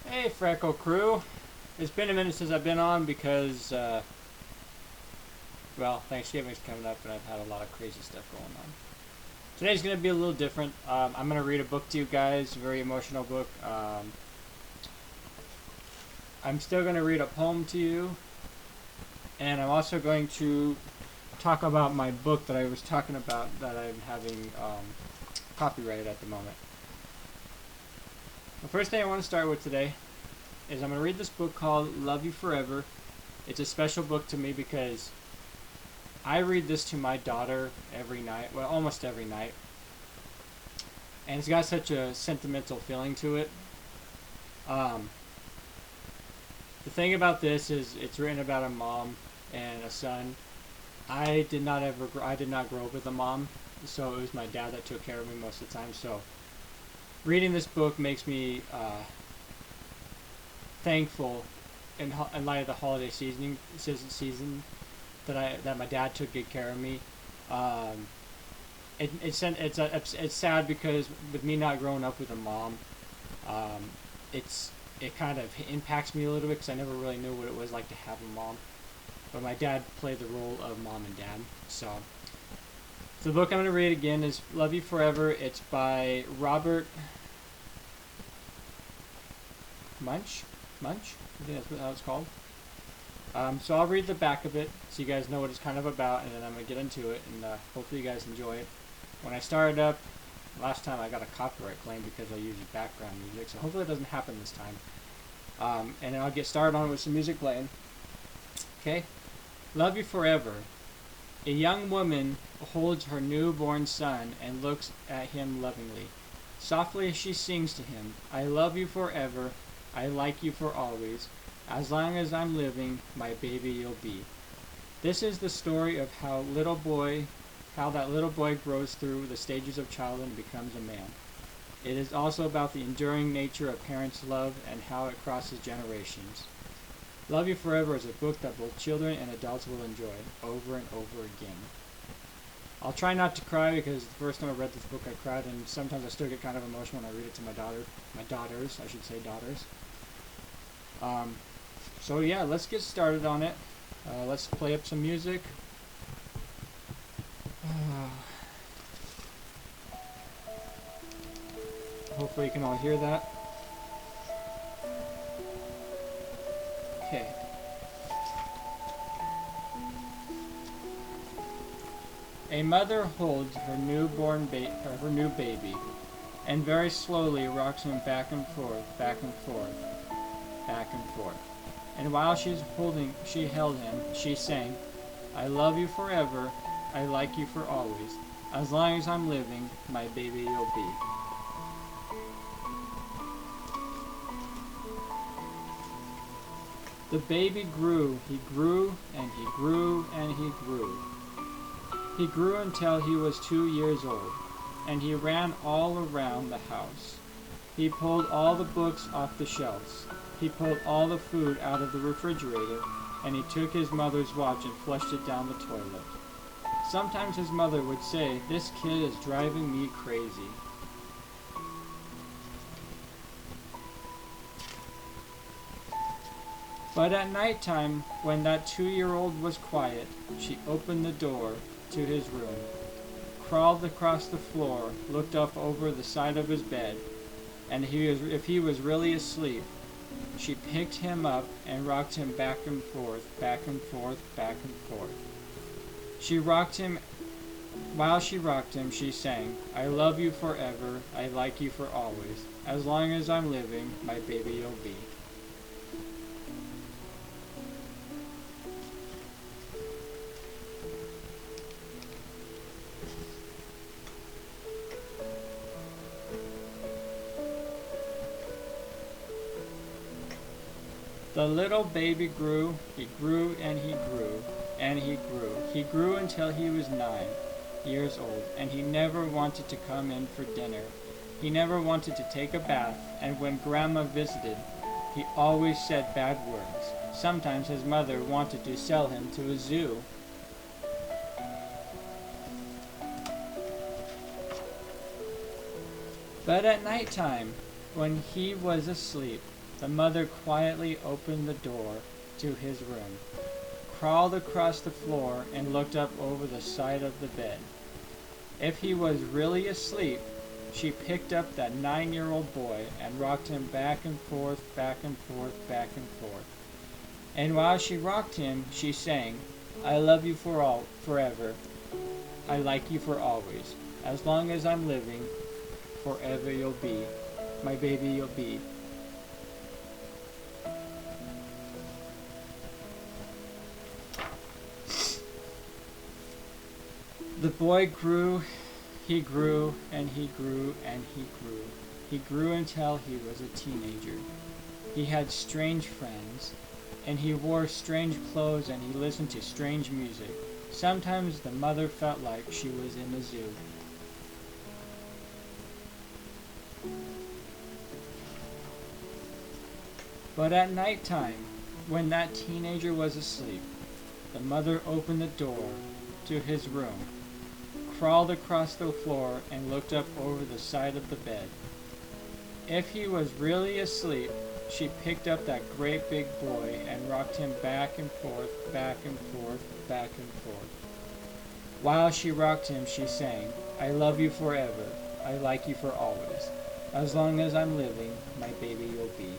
Hey, Freckle crew. It's been a minute since I've been on because, well, Thanksgiving's coming up and I've had a lot of crazy stuff going on. Today's going to be a little different. I'm going to read a book to you guys, a very emotional book. I'm still going to read a poem to you, and I'm also going to talk about my book that I was talking about that I'm having copyrighted at the moment. The first thing I want to start with today is I'm going to read this book called Love You Forever. It's a special book to me because I read this to my daughter every night, well, almost every night. And it's got such a sentimental feeling to it. The thing about this is it's written about a mom and a son. I did not grow up with a mom, so it was my dad that took care of me most of the time. So reading this book makes me thankful in light of the holiday season that my dad took good care of me. It's sad because with me not growing up with a mom, it kind of impacts me a little bit because I never really knew what it was like to have a mom. But my dad played the role of mom and dad. So the book I'm going to read again is Love You Forever. It's by Robert Munch. I think that's how it's called. So I'll read the back of it so you guys know what it's kind of about, and then I'm going to get into it, and hopefully you guys enjoy it. When I started up, last time I got a copyright claim because I used background music, so hopefully it doesn't happen this time. And then I'll get started on it with some music playing. Okay? Love You Forever. A young woman holds her newborn son and looks at him lovingly. Softly she sings to him, I love you forever, I like you for always. As long as I'm living, my baby you'll be. This is the story of how that little boy grows through the stages of childhood and becomes a man. It is also about the enduring nature of parents' love and how it crosses generations. Love You Forever is a book that both children and adults will enjoy over and over again. I'll try not to cry because the first time I read this book I cried, and sometimes I still get kind of emotional when I read it to my daughters, I should say daughters. So yeah, let's get started on it. Let's play up some music. Hopefully you can all hear that. Okay. A mother holds her new baby, and very slowly rocks him back and forth, back and forth, back and forth. And while she held him, she sang, I love you forever, I like you for always. As long as I'm living, my baby you'll be. The baby grew, he grew, and he grew, and he grew. He grew until he was 2 years old, and he ran all around the house. He pulled all the books off the shelves. He pulled all the food out of the refrigerator, and he took his mother's watch and flushed it down the toilet. Sometimes his mother would say, this kid is driving me crazy. But at night time, when that 2-year-old was quiet, she opened the door to his room, crawled across the floor, looked up over the side of his bed, and if he was really asleep, she picked him up and rocked him back and forth, back and forth, back and forth. She rocked him. While she rocked him, she sang, I love you forever, I like you for always. As long as I'm living, my baby you'll be. The little baby grew, he grew and he grew, and he grew. He grew until he was 9 years old, and he never wanted to come in for dinner. He never wanted to take a bath, and when Grandma visited, he always said bad words. Sometimes his mother wanted to sell him to a zoo. But at night time, when he was asleep, the mother quietly opened the door to his room, crawled across the floor, and looked up over the side of the bed. If he was really asleep, she picked up that 9-year-old boy and rocked him back and forth, back and forth, back and forth. And while she rocked him, she sang, "I love you forever. I like you for always. As long as I'm living, forever you'll be. My baby you'll be." The boy grew, he grew, and he grew, and he grew. He grew until he was a teenager. He had strange friends, and he wore strange clothes, and he listened to strange music. Sometimes the mother felt like she was in a zoo. But at night time, when that teenager was asleep, the mother opened the door to his room, crawled across the floor, and looked up over the side of the bed. If he was really asleep, she picked up that great big boy and rocked him back and forth, back and forth, back and forth. While she rocked him, she sang, "I love you forever. I like you for always. As long as I'm living, my baby you'll be."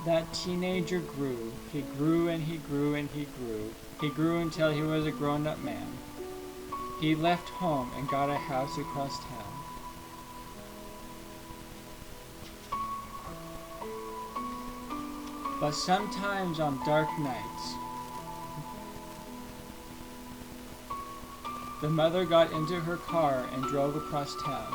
That teenager grew. He grew and he grew and he grew. He grew until he was a grown-up man. He left home and got a house across town. But sometimes on dark nights, the mother got into her car and drove across town.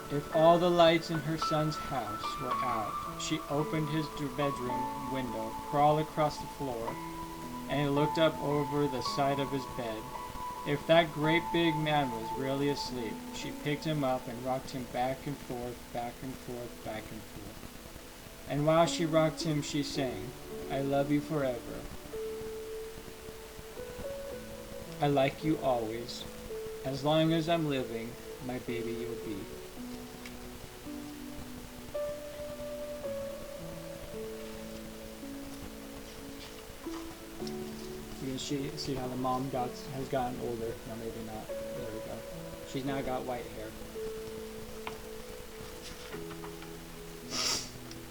If all the lights in her son's house were out, she opened his bedroom window, crawled across the floor, and looked up over the side of his bed. If that great big man was really asleep, she picked him up and rocked him back and forth, back and forth, back and forth. And while she rocked him, she sang, "I love you forever. I like you always. As long as I'm living, my baby you'll be." You see how the mom has gotten older. No, maybe not. There we go. She's now got white hair.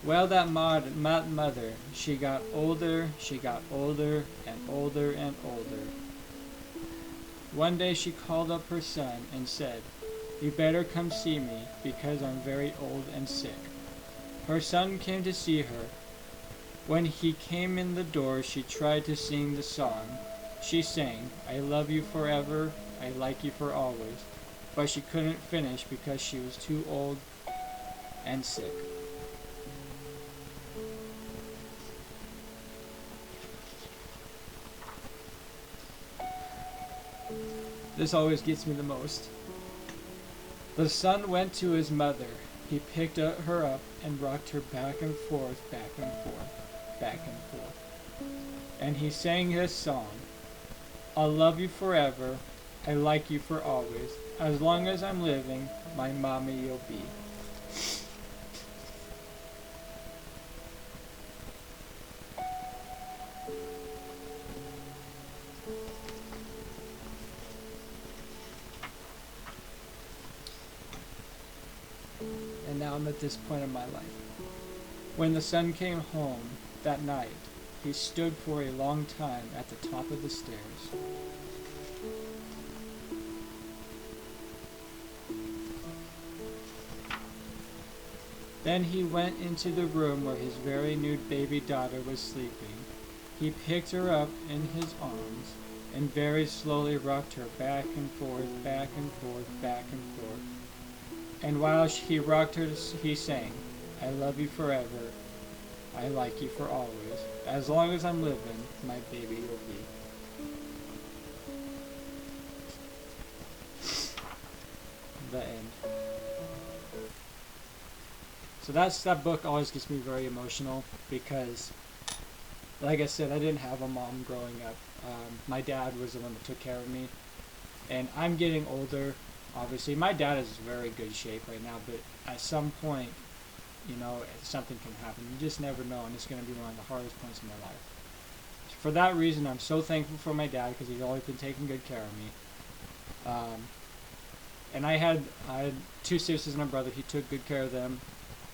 Well, that mother, she got older and older and older. One day she called up her son and said, "You better come see me because I'm very old and sick." Her son came to see her. When he came in the door, she tried to sing the song. She sang, "I love you forever, I like you for always," but she couldn't finish because she was too old and sick. This always gets me the most. The son went to his mother. He picked her up and rocked her back and forth, back and forth, back and forth. And he sang this song, "I'll love you forever, I like you for always. As long as I'm living, my mommy you'll be." And now I'm at this point in my life. When the son came home that night, he stood for a long time at the top of the stairs. Then he went into the room where his very new baby daughter was sleeping. He picked her up in his arms and very slowly rocked her back and forth, back and forth, back and forth. And while he rocked her, he sang, "I love you forever, I like you for always. As long as I'm living, my baby you'll be." The end. So that book always gets me very emotional because like I said, I didn't have a mom growing up. My dad was the one that took care of me, and I'm getting older. Obviously, my dad is in very good shape right now, but at some point, you know, something can happen. You just never know, and it's going to be one of the hardest points in my life. For that reason, I'm so thankful for my dad because he's always been taking good care of me. And I had two sisters and a brother. He took good care of them.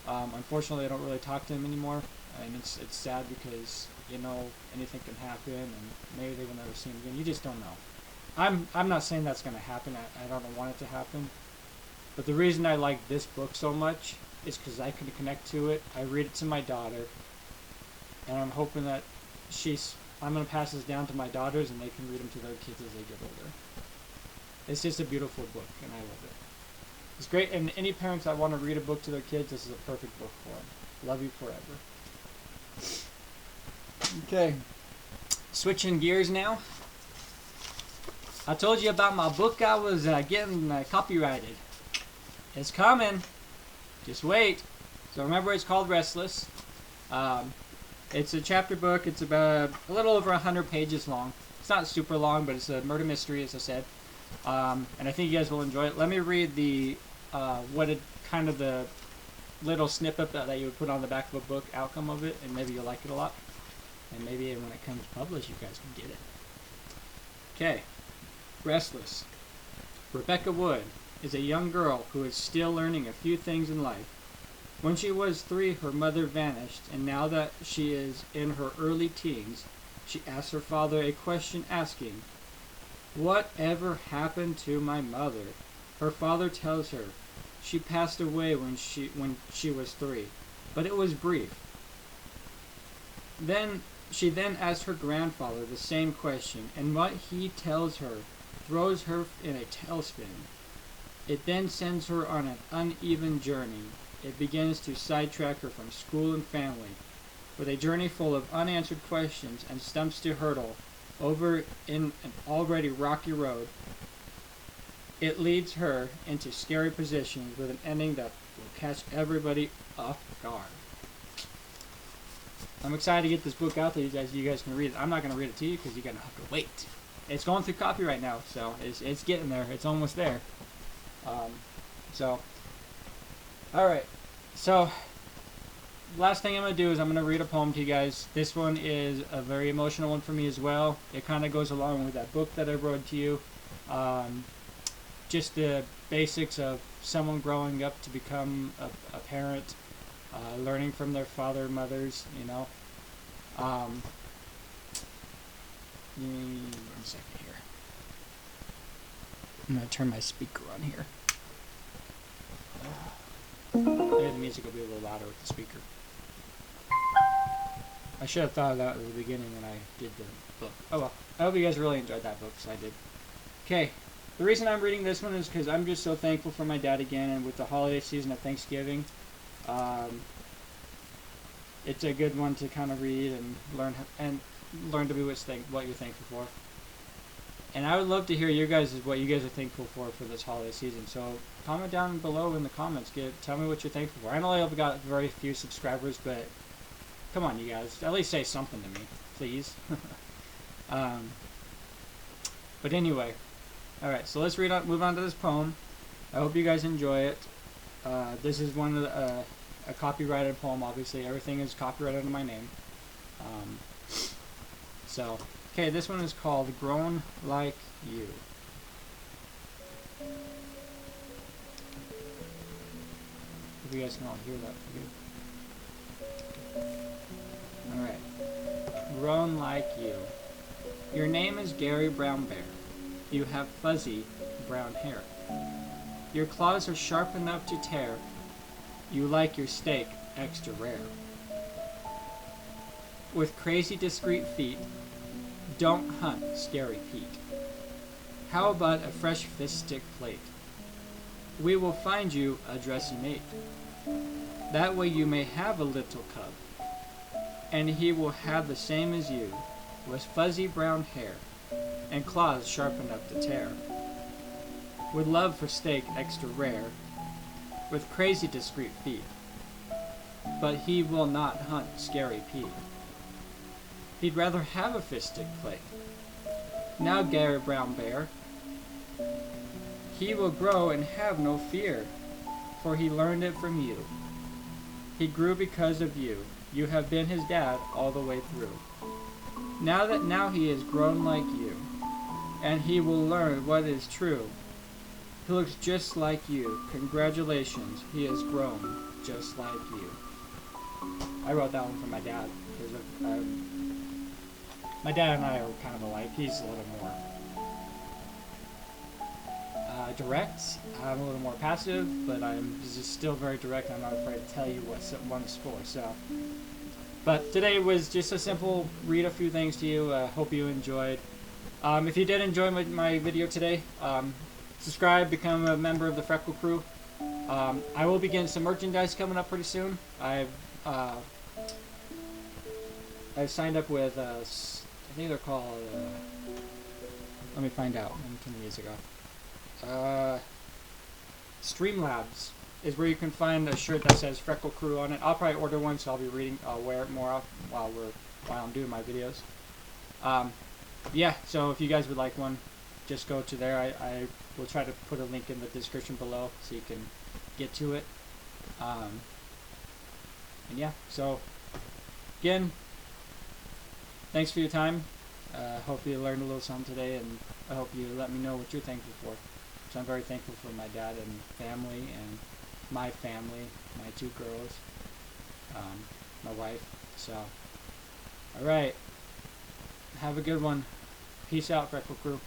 Unfortunately, I don't really talk to him anymore, and it's sad because, you know, anything can happen, and maybe they will never see him again. You just don't know. I'm not saying that's going to happen. I don't want it to happen. But the reason I like this book so much is because I can connect to it. I read it to my daughter, and I'm hoping that I'm going to pass this down to my daughters, and they can read them to their kids as they get older. It's just a beautiful book, and I love it. It's great, and any parents that want to read a book to their kids, this is a perfect book for them. Love you forever. Okay, switching gears now. I told you about my book I was getting copyrighted. It's coming. Just wait. So remember, it's called Restless. It's a chapter book. It's about a little over 100 pages long. It's not super long, but it's a murder mystery, as I said. And I think you guys will enjoy it. Let me read the kind of the little snippet that you would put on the back of a book, outcome of it, and maybe you'll like it a lot. And maybe when it comes published, you guys can get it. Okay. Restless. Rebecca Wood is a young girl who is still learning a few things in life. When she was 3, her mother vanished, and now that she is in her early teens, she asks her father a question asking, "Whatever happened to my mother?" Her father tells her she passed away when she was 3, but it was brief. She then asks her grandfather the same question, and what he tells her throws her in a tailspin. It then sends her on an uneven journey. It begins to sidetrack her from school and family, with a journey full of unanswered questions and stumps to hurdle over in an already rocky road. It leads her into scary positions with an ending that will catch everybody off guard. I'm excited to get this book out there. You guys can read it. I'm not going to read it to you because you're going to have to wait. It's going through copyright now, so it's getting there. It's almost there. Alright. So, last thing I'm going to do is I'm going to read a poem to you guys. This one is a very emotional one for me as well. It kind of goes along with that book that I wrote to you. Just the basics of someone growing up to become a parent, learning from their father, mothers, you know. One second here. I'm going to turn my speaker on here. Maybe the music will be a little louder with the speaker. I should have thought of that at the beginning when I did the book. Oh well. I hope you guys really enjoyed that book, because I did. Okay. The reason I'm reading this one is because I'm just so thankful for my dad again, and with the holiday season of Thanksgiving, it's a good one to kind of read and learn to be what you're thankful for. And I would love to hear what you guys are thankful for this holiday season. So comment down below in the comments. Tell me what you're thankful for. I know I've got very few subscribers, but come on, you guys. At least say something to me, please. But anyway, all right. So let's move on to this poem. I hope you guys enjoy it. This is one of a copyrighted poem. Obviously, everything is copyrighted under my name. Okay, this one is called "Grown Like You." If you guys can all hear that. Alright. Grown like you. Your name is Gary Brown Bear. You have fuzzy brown hair. Your claws are sharp enough to tear. You like your steak extra rare. With crazy discreet feet, don't hunt Scary Pete. How about a fresh fish stick plate? We will find you a dressy mate. That way you may have a little cub, and he will have the same as you, with fuzzy brown hair, and claws sharp enough to tear. With love for steak extra rare, with crazy discreet feet, but he will not hunt Scary Pete. He'd rather have a fisted clay. Now, Gary Brown Bear, he will grow and have no fear, for he learned it from you. He grew because of you. You have been his dad all the way through. Now he is grown like you, and he will learn what is true. He looks just like you. Congratulations, he has grown just like you. I wrote that one for my dad, because my dad and I are kind of alike. He's a little more direct. I'm a little more passive, but I'm just still very direct. I'm not afraid to tell you what one's for. So, but today was just a simple read a few things to you. Hope you enjoyed. If you did enjoy my video today, subscribe, become a member of the Freckle crew. I will be getting some merchandise coming up pretty soon. I've signed up with I think they're called. Let me find out. 10 years ago. Streamlabs is where you can find a shirt that says Freckle Crew on it. I'll probably order one, so I'll wear it more often while I'm doing my videos. Yeah, so if you guys would like one, just go to there. I will try to put a link in the description below so you can get to it. And yeah, so again, thanks for your time. Hope you learned a little something today, and I hope you let me know what you're thankful for. So I'm very thankful for my dad and family, and my family, my 2 girls, my wife. So, alright. Have a good one. Peace out, Freckle Crew.